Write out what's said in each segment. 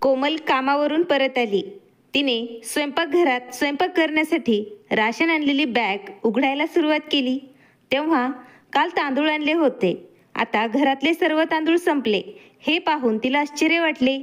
कोमल कामावरून परत आली. तिने स्वयंपाकघरात स्वयंपाक करण्यासाठी राशन आणलेली बॅग उघडायला सुरुवात केली. तेव्हा काल तांदूळ आणले होते. आता घरातले सर्व तांदूळ संपले. हे पाहून तिला आश्चर्य वाटले.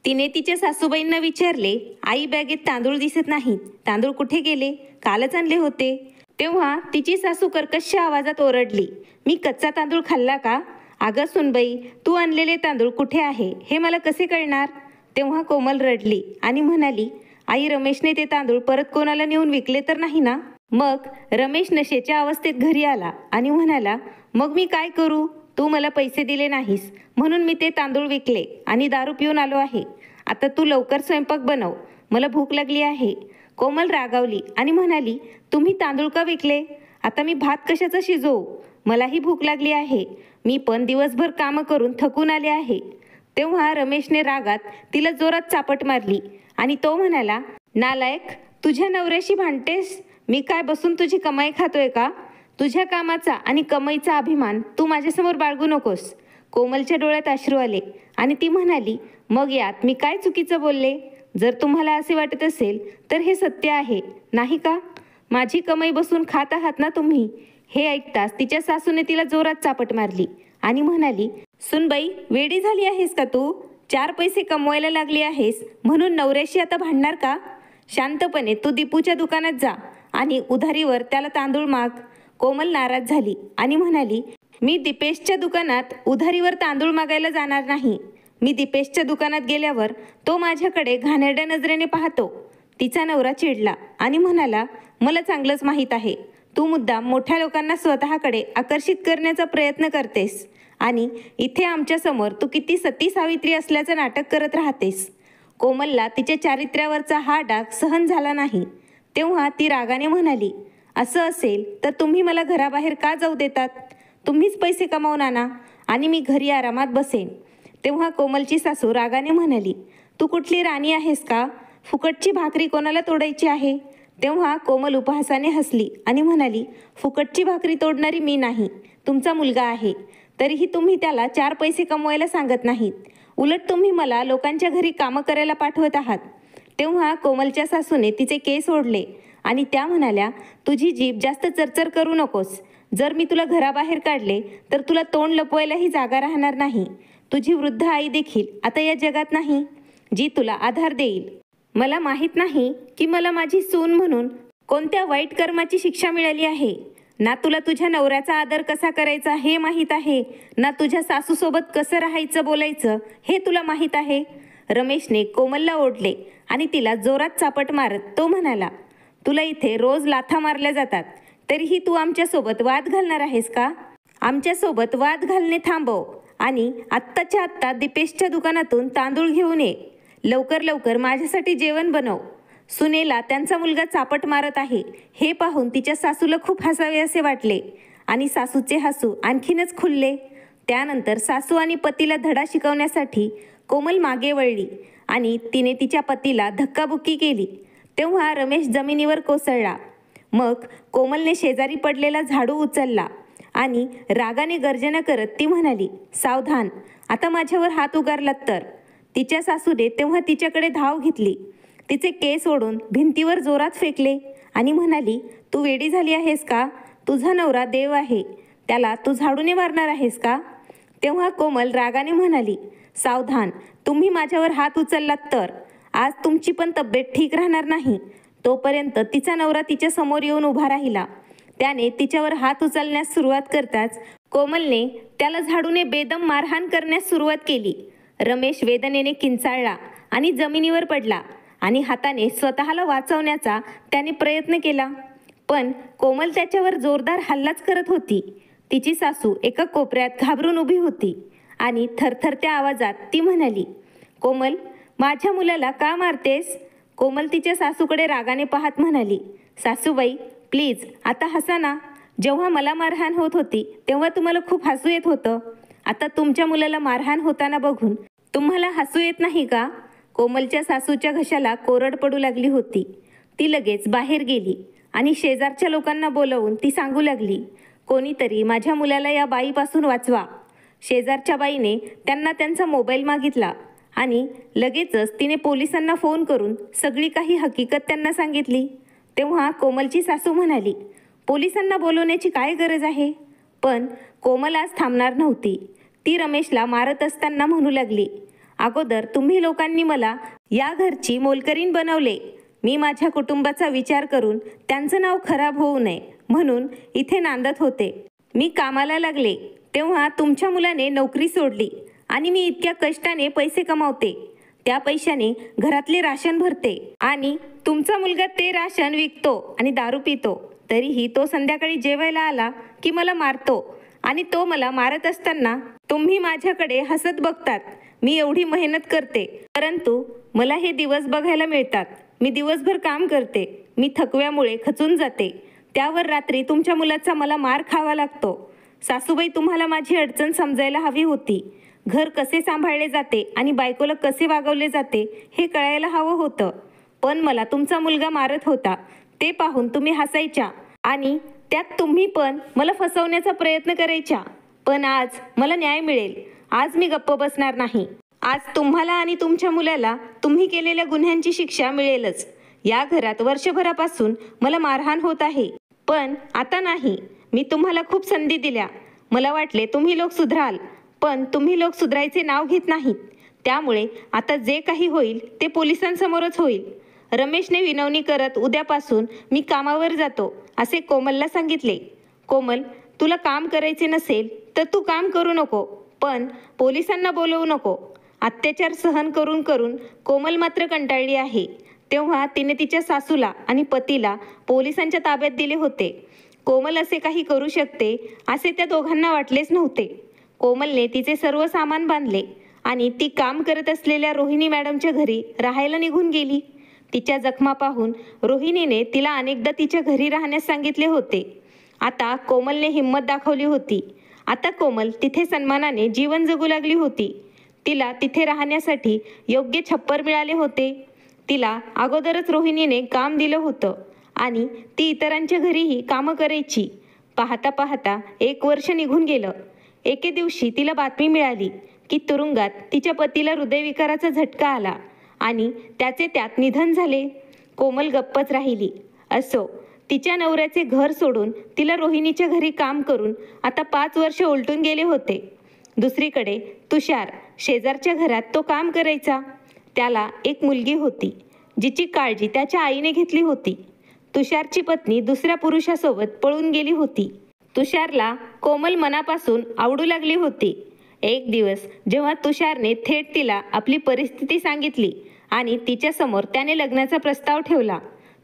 तिने तिच्या सासूबाईंना विचारले, आई बॅगेत तांदूळ दिसत नाहीत. तांदूळ कुठे गेले? कालच आणले होते. तेव्हा तिची सासू कर्कश आवाजात ओरडली, मी कच्चा तांदूळ खाल्ला का? अगं सुनबाई, तू आणलेले तांदूळ कुठे आहे हे मला कसे कळणार? तेव्हा कोमल रडली आणि म्हणाली, आई रमेशने ते तांदूळ परत कोणाला नेऊन विकले तर नाही ना? मग रमेश नशेच्या अवस्थेत घरी आला आणि म्हणाला, मग मी काय करू? तू मला पैसे दिले नाहीस म्हणून मी ते तांदूळ विकले आणि दारू पिऊन आलो आहे. आता तू लवकर स्वयंपाक बनव, मला भूक लागली आहे. कोमल रागावली आणि म्हणाली, तुम्ही तांदूळ का विकले? आता मी भात कशाचा शिजवू? मलाही भूक लागली आहे. मी पण दिवसभर कामं करून थकून आले आहे. तेव्हा रमेशने रागात तिला जोरात चापट मारली आणि तो म्हणाला, नालायक, तुझ्या नवऱ्याशी भांडतेस? मी काय बसून तुझी कमाई खातोय का? तुझ्या कामाचा आणि कमाईचा अभिमान तू माझ्यासमोर बाळगू नकोस. कोमलच्या डोळ्यात अश्रू आले आणि ती म्हणाली, मग यात मी काय चुकीचं बोलले? जर तुम्हाला असे वाटत असेल तर हे सत्य आहे, नाही का? माझी कमाई बसून खात आहात ना तुम्ही? हे ऐकताच तिच्या सासूने तिला जोरात चापट मारली आणि म्हणाली, सुनबाई, वेडी झाली आहेस का तू? 4 पैसे कमवायला लागली आहेस म्हणून नवऱ्याशी आता भांडणार का? शांतपणे तू दीपूच्या दुकानात जा आणि उधारीवर त्याला तांदूळ माग. कोमल नाराज झाली आणि म्हणाली, मी दीपेशच्या दुकानात उधारीवर तांदूळ मागायला जाणार नाही. मी दीपेशच्या दुकानात गेल्यावर तो माझ्याकडे घाणेरड्या नजरेने पाहतो. तिचा नवरा चिडला आणि म्हणाला, मला चांगलंच माहीत आहे, तू मुद्दाम मोठ्या लोकांना स्वतःकडे आकर्षित करण्याचा प्रयत्न करतेस आणि इथे आमच्यासमोर तू किती सती सावित्री असल्याचं नाटक करत राहतेस. कोमलला तिच्या चारित्र्यावरचा हा डाग सहन झाला नाही. तेव्हा ती रागाने म्हणाली, असं असेल तर तुम्ही मला घराबाहेर का जाऊ देतात? तुम्हीच पैसे कमावून आणा आणि मी घरी आरामात बसेन. तेव्हा कोमलची सासू रागाने म्हणाली, तू कुठली राणी आहेस का? फुकटची भाकरी कोणाला तोडायची आहे? तेव्हा कोमल उपहासाने हसली आणि म्हणाली, फुकटची भाकरी तोडणारी मी नाही, तुमचा मुलगा आहे. तरीही तुम्ही त्याला 4 पैसे कमवायला सांगत नाहीत. उलट तुम्ही मला लोकांच्या घरी कामं करायला पाठवत आहात. तेव्हा कोमलच्या सासूने तिचे केस ओढले आणि त्या म्हणाल्या, तुझी जीभ जास्त चरचर करू नकोस. जर मी तुला घराबाहेर काढले तर तुला तोंड लपवायलाही जागा राहणार नाही. तुझी वृद्ध आई देखील आता या जगात नाही, जी तुला आधार देईल. मला माहीत नाही की मला माझी सून म्हणून कोणत्या वाईट कर्माची शिक्षा मिळाली आहे. ना तुला तुझ्या नवऱ्याचा आदर कसा करायचा हे माहीत आहे, ना तुझ्या सासूसोबत कसं राहायचं बोलायचं हे तुला माहीत आहे. रमेशने कोमलला ओढले आणि तिला जोरात चापट मारत तो म्हणाला, तुला इथे रोज लाथा मारल्या जातात, तरीही तू आमच्यासोबत वाद घालणार आहेस का? आमच्यासोबत वाद घालणे थांबव आणि आत्ताच्या आत्ता दीपेशच्या दुकानातून तांदूळ घेऊन ये. लवकर लवकर माझ्यासाठी जेवण बनव. सुनेला त्यांचा मुलगा चापट मारत आहे हे पाहून तिच्या सासूला खूप हसावे असे वाटले आणि सासूचे हसू आणखीनच खुलले. त्यानंतर सासू आणि पतीला धडा शिकवण्यासाठी कोमल मागे वळली आणि तिने तिच्या पतीला धक्काबुक्की केली. तेव्हा रमेश जमिनीवर कोसळला. मग कोमलने शेजारी पडलेला झाडू उचलला आणि रागाने गर्जना करत ती म्हणाली, सावधान, आता माझ्यावर हात उगारलात तर. तिच्या सासूने तेव्हा तिच्याकडे धाव घेतली. तिचे केस ओढून भिंतीवर जोरात फेकले आणि म्हणाली, तू वेडी झाली आहेस का? तुझा नवरा देव आहे, त्याला तू झाडूने मारणार आहेस का? तेव्हा कोमल रागाने म्हणाली, सावधान, तुम्ही माझ्यावर हात उचललात तर आज तुमची पण तब्येत ठीक राहणार नाही. तोपर्यंत तिचा नवरा तिच्या समोर येऊन उभा राहिला. त्याने तिच्यावर हात उचलण्यास सुरुवात करताच कोमलने त्याला झाडूने बेदम मारहाण करण्यास सुरुवात केली. रमेश वेदनेने किंचाळला आणि जमिनीवर पडला आणि हाताने स्वतःला वाचवण्याचा त्याने प्रयत्न केला. पण कोमल त्याच्यावर जोरदार हल्लाच करत होती. तिची सासू एका कोपऱ्यात घाबरून उभी होती आणि थरथरत्या आवाजात ती म्हणाली, कोमल, माझ्या मुलाला का मारतेस? कोमल तिच्या सासूकडे रागाने पाहत म्हणाली, सासूबाई, प्लीज आता हसा ना. जेव्हा मला मारहाण होत होती तेव्हा तुम्हाला खूप हसू येत होतं. आता तुमच्या मुलाला मारहाण होताना बघून तुम्हाला हसू येत नाही का? कोमलच्या सासूच्या घशाला कोरड पडू लागली होती. ती लगेच बाहेर गेली आणि शेजारच्या लोकांना बोलवून ती सांगू लागली, कोणीतरी माझ्या मुलाला या बाईपासून वाचवा. शेजारच्या बाईने त्यांना त्यांचा मोबाईल मागितला आणि लगेचच तिने पोलिसांना फोन करून सगळी काही हकीकत त्यांना सांगितली. तेव्हा कोमलची सासू म्हणाली, पोलिसांना बोलवण्याची काय गरज आहे? पण कोमल आज थांबणार नव्हती. ती रमेशला मारत असताना म्हणू लागली, अगोदर तुम्ही लोकांनी मला या घरची मोलकरीण बनवले. मी माझ्या कुटुंबाचा विचार करून त्यांचं नाव खराब होऊ नये म्हणून इथे नांदत होते. मी कामाला लागले तेव्हा तुमच्या मुलाने नोकरी सोडली आणि मी इतक्या कष्टाने पैसे कमावते. त्या पैशाने घरातले राशन भरते आणि तुमचा मुलगा ते राशन विकतो आणि दारू पितो. तरीही तो संध्याकाळी जेवायला आला की मला मारतो आणि तो मला मारत असताना तुम्ही माझ्याकडे हसत बघतात. मी एवढी मेहनत करते परंतु मला हे दिवस बघायला मिळतात. मी दिवसभर काम करते. मी थकव्यामुळे खचून जाते. त्यावर रात्री तुमच्या मुलाचा मला मार खावा लागतो. सासूबाई, तुम्हाला माझी अडचण समजायला हवी होती. घर कसे सांभाळले जाते आणि बायकोला कसे वागवले जाते हे कळायला हवं होतं. पण मला तुमचा मुलगा मारत होता ते पाहून तुम्ही हसायच्या आणि त्यात तुम्ही पण मला फसवण्याचा प्रयत्न करायच्या. पण आज मला न्याय मिळेल. आज मी गप्प बसणार नाही. आज तुम्हाला आणि तुमच्या मुलाला तुम्ही केलेल्या गुन्ह्यांची शिक्षा मिळेलच. या घरात वर्षभरापासून मला मारहाण होत आहे पण आता नाही. मी तुम्हाला खूप संधी दिल्या. मला वाटले तुम्ही लोक सुधराल पण तुम्ही लोक सुधरायचे नाव घेत नाहीत. त्यामुळे आता जे काही होईल ते पोलिसांसमोरच होईल. रमेशने विनवणी करत उद्यापासून मी कामावर जातो असे कोमलला सांगितले. कोमल, तुला काम करायचे नसेल तर तू काम करू नको पण पोलिसांना बोलवू नको. अत्याचार सहन करून करून कोमल मात्र कंटाळली आहे. तेव्हा तिने तिच्या सासूला आणि पतीला पोलिसांच्या ताब्यात दिले होते. कोमल असे काही करू शकते असे त्या दोघांना वाटलेच नव्हते. कोमलने तिचे सर्व सामान बांधले आणि ती काम करत असलेल्या रोहिणी मॅडमच्या घरी राहायला निघून गेली. तिच्या जखमा पाहून रोहिणीने तिला अनेकदा तिच्या घरी राहण्यास सांगितले होते. आता कोमलने हिंमत दाखवली होती. आता कोमल तिथे सन्मानाने जीवन जगू लागली होती. तिला तिथे राहण्यासाठी योग्य छप्पर मिळाले होते. तिला अगोदरच रोहिणीने काम दिलं होतं आणि ती इतरांच्या घरीही कामं करायची. पाहता पाहता 1 वर्ष निघून गेलं. एके दिवशी तिला बातमी मिळाली की तुरुंगात तिच्या पतीला हृदयविकाराचा झटका आला आणि त्याचे त्यात निधन झाले. कोमल गप्पच राहिली. असो, तिच्या नवऱ्याचे घर सोडून तिला रोहिणीच्या घरी काम करून आता 5 वर्ष उलटून गेले होते. दुसरीकडे तुषार शेजारच्या घरात तो काम करायचा. त्याला एक मुलगी होती जिची काळजी त्याच्या आईने घेतली होती. तुषारची पत्नी दुसऱ्या पुरुषासोबत पळून गेली होती. तुषारला कोमल मनापासून आवडू लागली होती. एक दिवस जेव्हा तुषारने थेट तिला आपली परिस्थिती सांगितली आणि तिच्यासमोर त्याने लग्नाचा प्रस्ताव ठेवला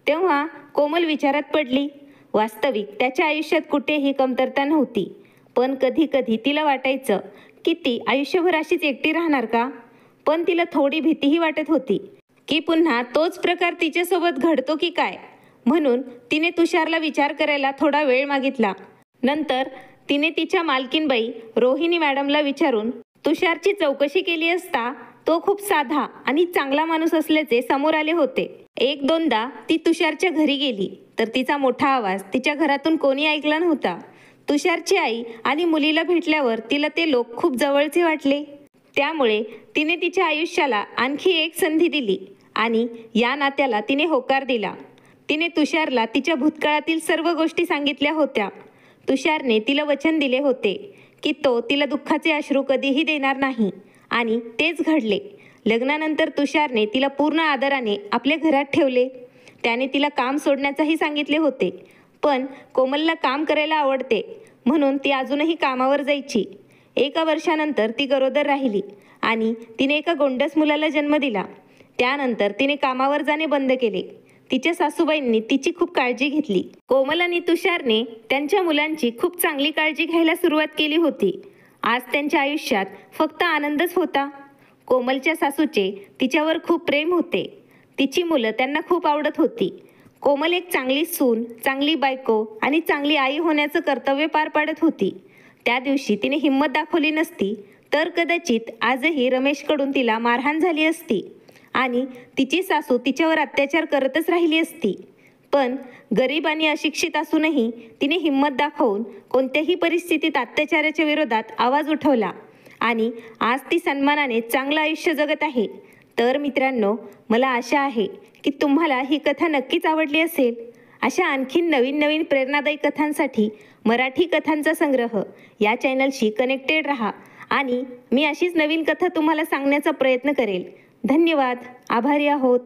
तेव्हा कोमल विचारात पडली. वास्तविक त्याच्या आयुष्यात कुठेही कमतरता नव्हती पण कधी कधी तिला वाटायचं की ती आयुष्यभर अशीच एकटी राहणार का. पण तिला थोडी भीतीही वाटत होती की पुन्हा तोच प्रकार तिच्यासोबत घडतो की काय. म्हणून तिने तुषारला विचार करायला थोडा वेळ मागितला. नंतर तिने तिच्या मालकीनबाई रोहिणी मॅडमला विचारून तुषारची चौकशी केली असता तो खूप साधा आणि चांगला माणूस असल्याचे समोर आले होते. 1-2दा ती तुषारच्या घरी गेली तर तिचा मोठा आवाज तिच्या घरातून कोणी ऐकला नव्हता. तुषारची आई आणि मुलीला भेटल्यावर तिला ते लोक खूप जवळचे वाटले. त्यामुळे तिने तिच्या आयुष्याला आणखी एक संधी दिली आणि या नात्याला तिने होकार दिला. तिने तुषारला तिच्या भूतकाळातील सर्व गोष्टी सांगितल्या होत्या. तुषारने तिला वचन दिले होते की तो तिला दुःखाचे अश्रू कधीही देणार नाही आणि तेच घडले. लग्नानंतर तुषारने तिला पूर्ण आदराने आपल्या घरात ठेवले. त्याने तिला काम सोडण्याचाही सांगितले होते पण कोमलला काम करायला आवडते म्हणून ती अजूनही कामावर जायची. 1 वर्षानंतर ती गरोदर राहिली आणि तिने एका गोंडस मुलाला जन्म दिला. त्यानंतर तिने कामावर जाणे बंद केले. तिच्या सासूबाईंनी तिची खूप काळजी घेतली. कोमल आणि तुषारने त्यांच्या मुलांची खूप चांगली काळजी घ्यायला सुरुवात केली होती. आज त्यांच्या आयुष्यात फक्त आनंदच होता. कोमलच्या सासूचे तिच्यावर खूप प्रेम होते. तिची मुलं त्यांना खूप आवडत होती. कोमल एक चांगली सून, चांगली बायको आणि चांगली आई होण्याचं कर्तव्य पार पाडत होती. त्या दिवशी तिने हिंमत दाखवली नसती तर कदाचित आजही रमेशकडून तिला मारहाण झाली असती आणि तिची सासू तिच्यावर अत्याचार करतच राहिली असती. पण गरीब आणि अशिक्षित असूनही तिने हिंमत दाखवून कोणत्याही परिस्थितीत अत्याचाराच्या विरोधात आवाज उठवला आणि आज ती सन्मानाने चांगलं आयुष्य जगत आहे. तर मित्रांनो, मला आशा आहे की तुम्हाला ही कथा नक्कीच आवडली असेल. अशा आणखीन नवीन नवीन प्रेरणादायी कथांसाठी मराठी कथांचा संग्रह या चॅनलशी कनेक्टेड राहा आणि मी अशीच नवीन कथा तुम्हाला सांगण्याचा प्रयत्न करेल. धन्यवाद. आभारी आहोत.